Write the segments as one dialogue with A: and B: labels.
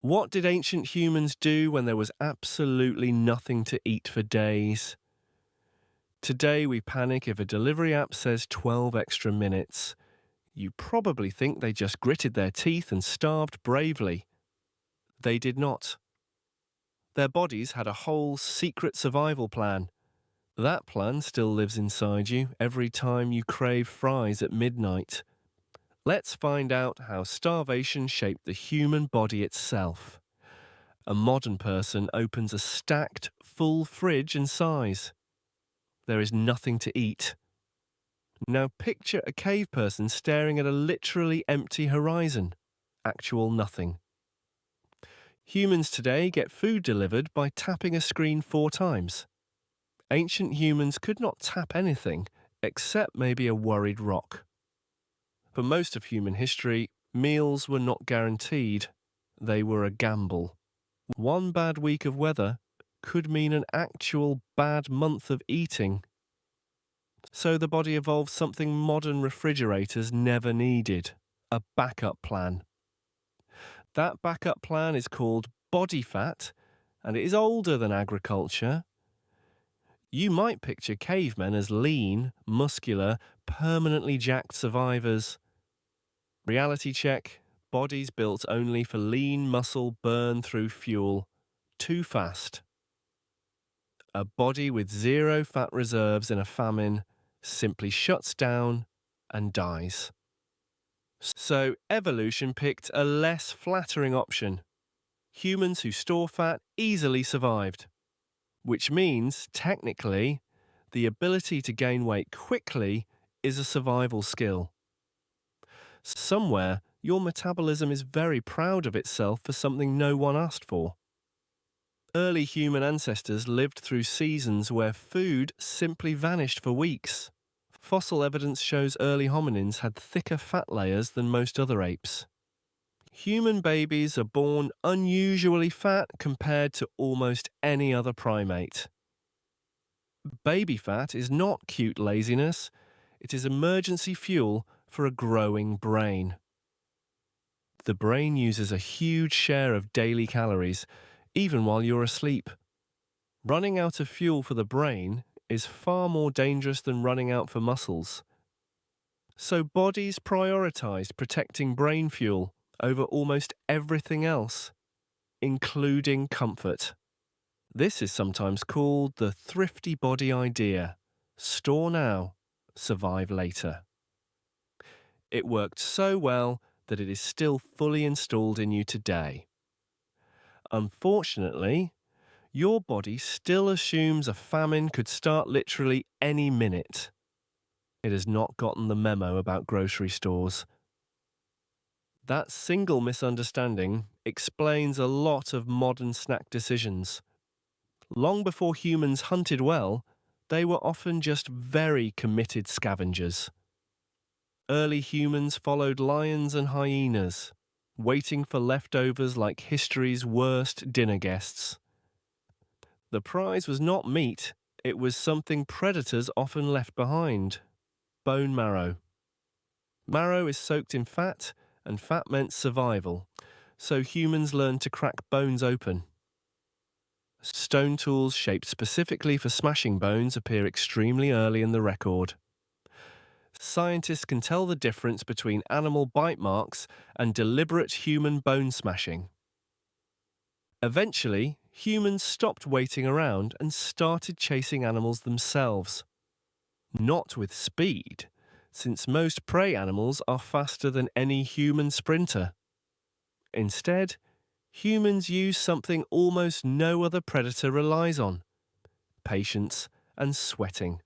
A: What did ancient humans do when there was absolutely nothing to eat for days? Today we panic if a delivery app says 12 extra minutes. You probably think they just gritted their teeth and starved bravely. They did not. Their bodies had a whole secret survival plan. That plan still lives inside you every time you crave fries at midnight. Let's find out how starvation shaped the human body itself. A modern person opens a stacked, full fridge and sighs. There is nothing to eat. Now picture a cave person staring at a literally empty horizon. Actual nothing. Humans today get food delivered by tapping a screen 4 times. Ancient humans could not tap anything except maybe a worried rock. For most of human history, meals were not guaranteed. They were a gamble. One bad week of weather could mean an actual bad month of eating. So the body evolved something modern refrigerators never needed: a backup plan. That backup plan is called body fat, and it is older than agriculture. You might picture cavemen as lean, muscular, permanently jacked survivors. Reality check: bodies built only for lean muscle burn through fuel too fast. A body with 0 fat reserves in a famine simply shuts down and dies. So evolution picked a less flattering option. Humans who store fat easily survived, which means, technically, the ability to gain weight quickly is a survival skill. Somewhere, your metabolism is very proud of itself for something no one asked for. Early human ancestors lived through seasons where food simply vanished for weeks. Fossil evidence shows early hominins had thicker fat layers than most other apes. Human babies are born unusually fat compared to almost any other primate. Baby fat is not cute laziness, it is emergency fuel for a growing brain. The brain uses a huge share of daily calories, even while you're asleep. Running out of fuel for the brain is far more dangerous than running out for muscles. So bodies prioritized protecting brain fuel over almost everything else, including comfort. This is sometimes called the thrifty body idea: store now, survive later. It worked so well that it is still fully installed in you today. Unfortunately, your body still assumes a famine could start literally any minute. It has not gotten the memo about grocery stores. That single misunderstanding explains a lot of modern snack decisions. Long before humans hunted well, they were often just very committed scavengers. Early humans followed lions and hyenas, waiting for leftovers like history's worst dinner guests. The prize was not meat, it was something predators often left behind: bone marrow. Marrow is soaked in fat, and fat meant survival, so humans learned to crack bones open. Stone tools shaped specifically for smashing bones appear extremely early in the record. Scientists can tell the difference between animal bite marks and deliberate human bone smashing. Eventually, humans stopped waiting around and started chasing animals themselves. Not with speed, since most prey animals are faster than any human sprinter. Instead, humans use something almost no other predator relies on: patience and sweating.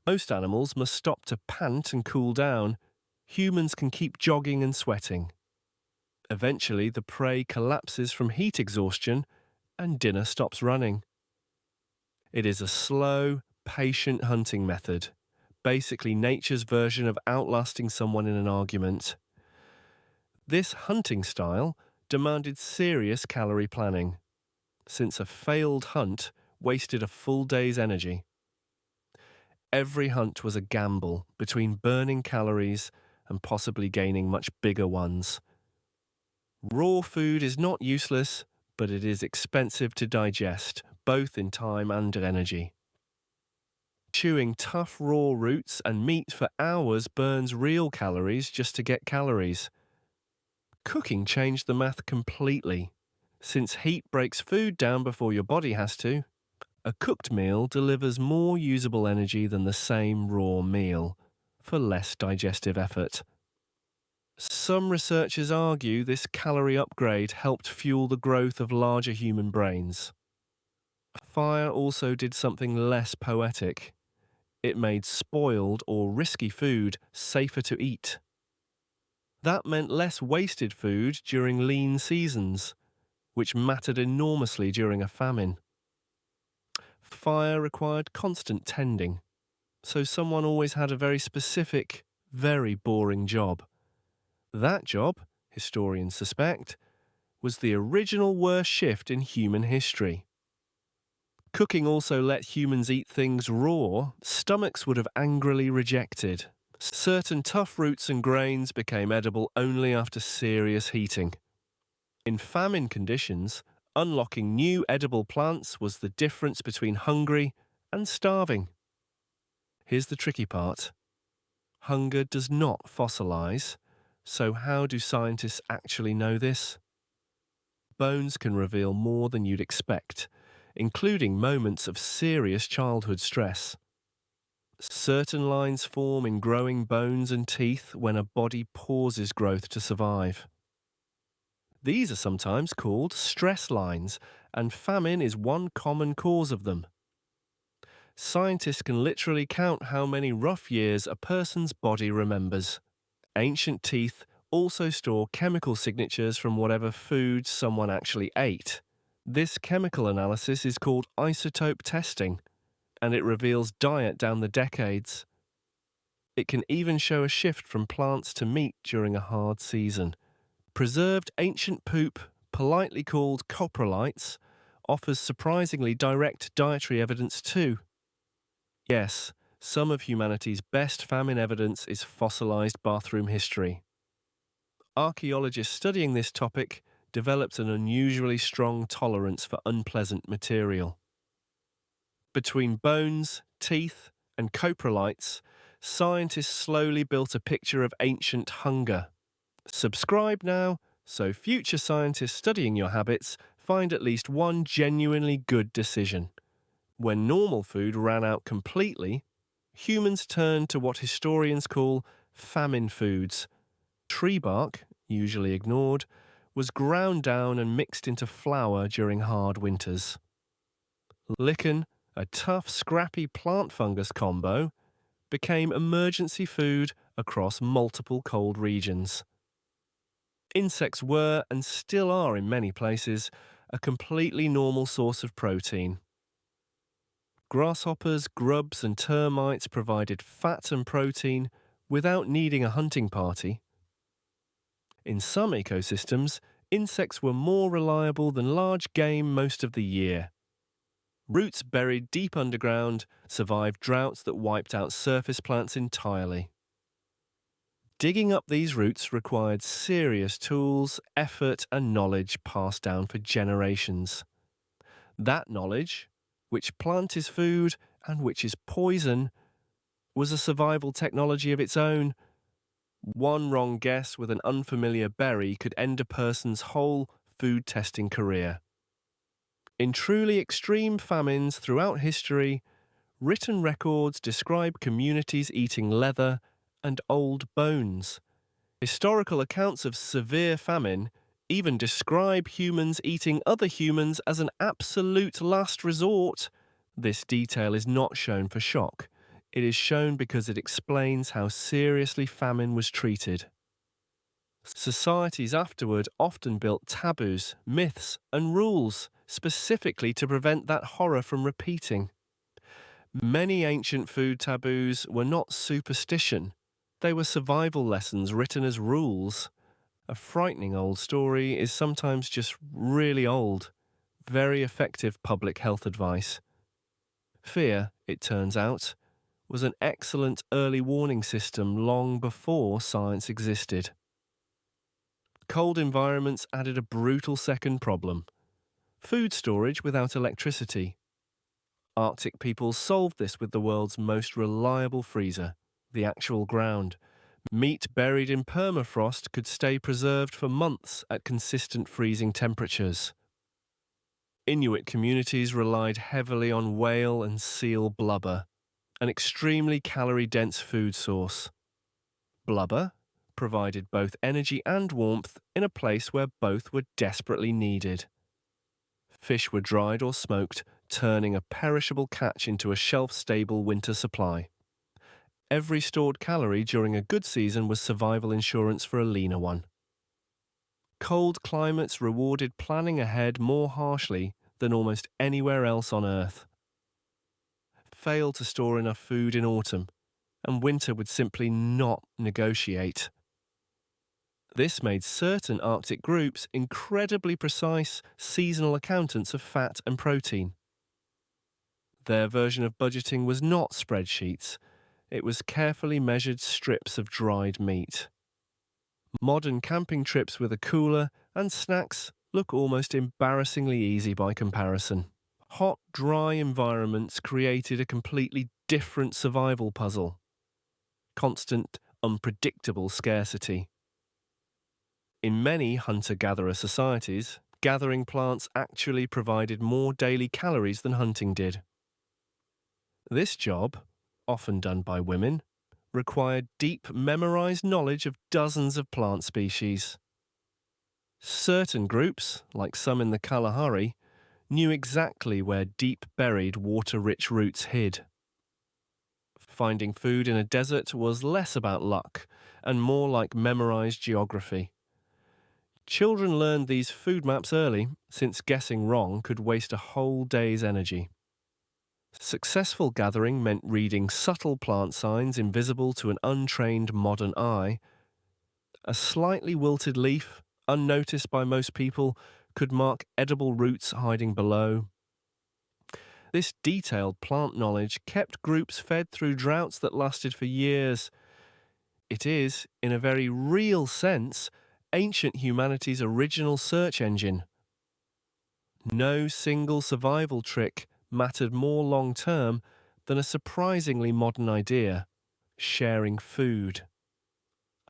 A: Most animals must stop to pant and cool down. Humans can keep jogging and sweating. Eventually, the prey collapses from heat exhaustion and dinner stops running. It is a slow, patient hunting method, basically nature's version of outlasting someone in an argument. This hunting style demanded serious calorie planning, since a failed hunt wasted a full day's energy. Every hunt was a gamble between burning calories and possibly gaining much bigger ones. Raw food is not useless, but it is expensive to digest, both in time and energy. Chewing tough raw roots and meat for hours burns real calories just to get calories. Cooking changed the math completely. Since heat breaks food down before your body has to, a cooked meal delivers more usable energy than the same raw meal, for less digestive effort. Some researchers argue this calorie upgrade helped fuel the growth of larger human brains. Fire also did something less poetic. It made spoiled or risky food safer to eat. That meant less wasted food during lean seasons, which mattered enormously during a famine. Fire required constant tending, so someone always had a very specific, very boring job. That job, historians suspect, was the original worst shift in human history. Cooking also let humans eat things raw stomachs would have angrily rejected. Certain tough roots and grains became edible only after serious heating. In famine conditions, unlocking new edible plants was the difference between hungry and starving. Here's the tricky part. Hunger does not fossilize, so how do scientists actually know this? Bones can reveal more than you'd expect, including moments of serious childhood stress. Certain lines form in growing bones and teeth when a body pauses growth to survive. These are sometimes called stress lines, and famine is one common cause of them. Scientists can literally count how many rough years a person's body remembers. Ancient teeth also store chemical signatures from whatever food someone actually ate. This chemical analysis is called isotope testing, and it reveals diet down the decades. It can even show a shift from plants to meat during a hard season. Preserved ancient poop, politely called coprolites, offers surprisingly direct dietary evidence too. Yes, some of humanity's best famine evidence is fossilized bathroom history. Archaeologists studying this topic developed an unusually strong tolerance for unpleasant material. Between bones, teeth, and coprolites, scientists slowly built a picture of ancient hunger. Subscribe now, so future scientists studying your habits find at least one genuinely good decision. When normal food ran out completely, humans turned to what historians call famine foods. Tree bark, usually ignored, was ground down and mixed into flour during hard winters. Lichen, a tough, scrappy plant fungus combo, became emergency food across multiple cold regions. Insects were, and still are in many places, a completely normal source of protein. Grasshoppers, grubs, and termites provided fat and protein without needing a hunting party. In some ecosystems, insects were more reliable than large game most of the year. Roots buried deep underground survived droughts that wiped out surface plants entirely. Digging up these roots required serious tools, effort, and knowledge passed down for generations. That knowledge, which plant is food and which is poison, was a survival technology of its own. One wrong guess with an unfamiliar berry could end a person's whole food testing career. In truly extreme famines throughout history, written records describe communities eating leather and old bones. Historical accounts of severe famine even describe humans eating other humans as an absolute last resort. This detail is not shown for shock. It is shown because it explains how seriously famine was treated. Societies afterward often built taboos, myths, and rules specifically to prevent that horror from repeating. Many ancient food taboos were not superstition. They were survival lessons written as rules. A frightening old story is sometimes just really old. Very effective public health advice. Fear, it turns out, was an excellent early warning system long before science existed. Cold environments added a brutal second problem: food storage without electricity. Arctic peoples solved this with the world's most reliable freezer, the actual ground. Meat buried in permafrost could stay preserved for months at consistent freezing temperatures. Inuit communities relied heavily on whale and seal blubber, an extremely calorie-dense food source. Blubber provided both energy and warmth in a place where both were desperately needed. Fish were dried or smoked, turning a perishable catch into a shelf-stable winter supply. Every stored calorie during a good season was survival insurance for a leaner one. Cold climates rewarded planning ahead more harshly than almost anywhere else on Earth. Fail to store enough food in autumn, and winter would simply not negotiate. This made certain Arctic groups incredibly precise seasonal accountants of fat and protein. Their version of budgeting was not spreadsheets. It was carefully measured strips of dried meat. Modern camping trips with a cooler and snacks look almost embarrassingly easy by comparison. Hot, dry environments created a completely different survival puzzle. Constant, unpredictable scarcity. In many hunter-gatherer societies, gathering plants actually provided more daily calories than hunting did. This job, often done by women, required deep, memorized knowledge of dozens of plant species. Certain groups, like some in the Kalahari, knew exactly where deep-buried, water-rich roots hid. Finding food in a desert was less about luck and more like memorized geography. Children learned these food maps early, since guessing wrong could waste a whole day's energy. Successful gathering meant reading subtle plant signs invisible to an untrained modern eye. A slightly wilted leaf, unnoticed by most people, could mark edible roots hiding below. This detailed plant knowledge kept groups fed through droughts that lasted for years. It is, in a very real sense, ancient humanity's original search engine. No single survival trick mattered more long-term than a surprisingly modern idea: sharing food.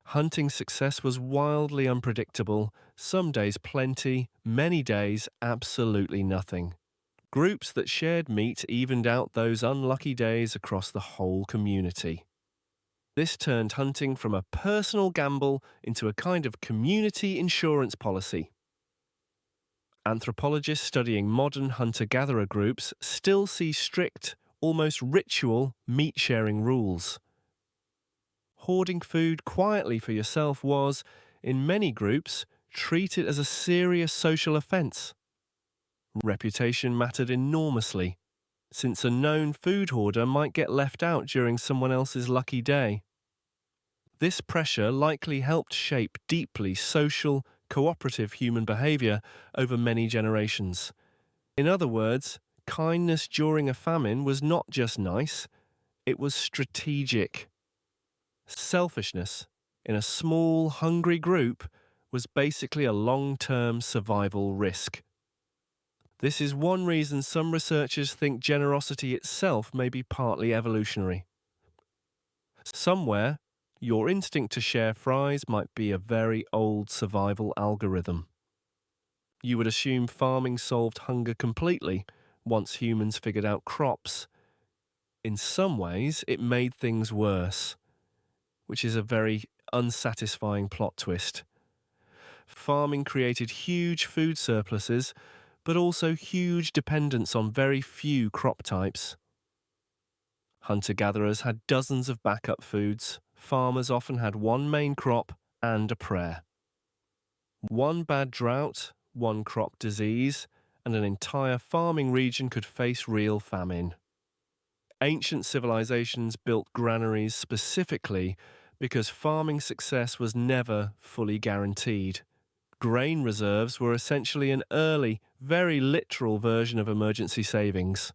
A: Hunting success was wildly unpredictable, some days plenty, many days absolutely nothing. Groups that shared meat evened out those unlucky days across the whole community. This turned hunting from a personal gamble into a kind of community insurance policy. Anthropologists studying modern hunter-gatherer groups still see strict, almost ritual, meat-sharing rules. Hoarding food quietly for yourself was, in many groups, treated as a serious social offence. Reputation mattered enormously, since a known food hoarder might get left out during someone else's lucky day. This pressure likely helped shape deeply social, cooperative human behaviour over many generations. In other words, kindness during a famine was not just nice, it was strategic. Selfishness in a small, hungry group was basically a long-term survival risk. This is one reason some researchers think generosity itself may be partly evolutionary. Somewhere, your instinct to share fries might be a very old survival algorithm. You would assume farming solved hunger completely once humans figured out crops. In some ways, it made things worse, which is a very unsatisfying plot twist. Farming created huge food surpluses, but also huge dependence on very few crop types. Hunter-gatherers had dozens of backup foods. Farmers often had one main crop and a prayer. One bad drought, one crop disease, and an entire farming region could face real famine. Ancient civilizations built granaries specifically because farming success was never fully guaranteed. Grain reserves were essentially an early, very literal version of emergency savings.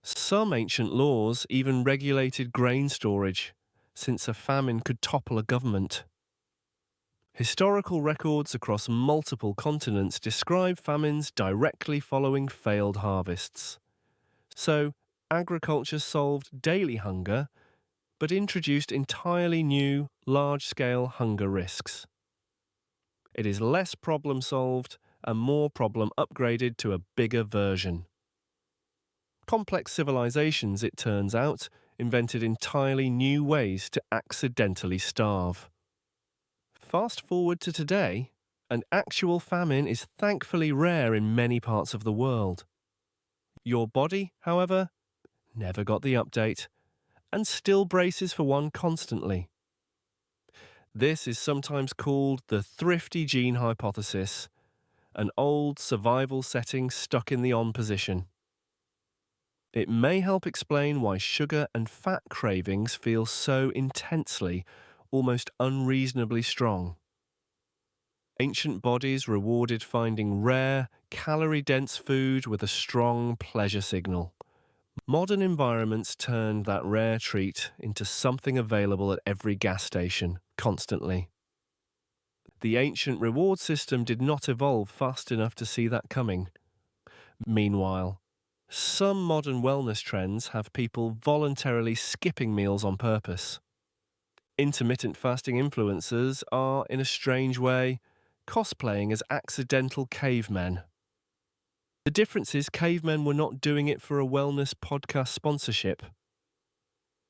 A: Some ancient laws even regulated grain storage, since a famine could topple a government. Historical records across multiple continents describe famines directly following failed harvests. So, agriculture solved daily hunger, but introduced entirely new, large-scale hunger risks. It is less problem-solved and more problem upgraded to a bigger version. Complex civilizations, it turns out, invented entirely new ways to accidentally starve. Fast forward to today, an actual famine is thankfully rare in many parts of the world. Your body, however, never got the update, and still braces for one constantly. This is sometimes called the thrifty gene hypothesis, an old survival setting stuck in the on position. It may help explain why sugar and fat cravings feel so intensely, almost unreasonably strong. Ancient bodies rewarded finding rare, calorie-dense food with a strong pleasure signal. Modern environments turned that rare treat into something available at every gas station, constantly. The ancient reward system did not evolve fast enough to see that coming. Meanwhile, some modern wellness trends have people voluntarily skipping meals on purpose. Intermittent fasting influencers are, in a strange way, cosplaying as accidental cavemen. The difference is cavemen were not doing it for a wellness podcast sponsorship.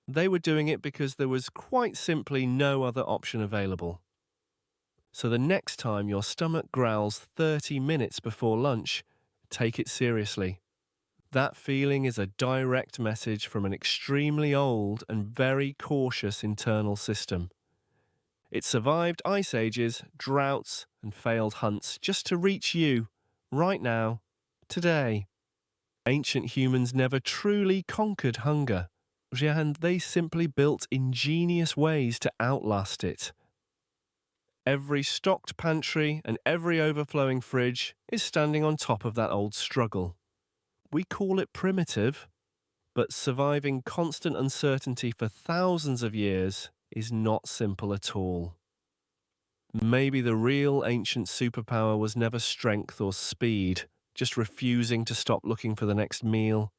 A: They were doing it because there was quite simply no other option available. So the next time your stomach growls 30 minutes before lunch, take it seriously. That feeling is a direct message from an extremely old and very cautious internal system. It survived ice ages, droughts, and failed hunts just to reach you, right now, today. Ancient humans never truly conquered hunger, and they simply built ingenious ways to outlast it. Every stocked pantry and every overflowing fridge is standing on top of that old struggle. We call it primitive, but surviving constant uncertainty for thousands of years is not simple at all. Maybe the real ancient superpower was never strength or speed, just refusing to stop looking for the next meal.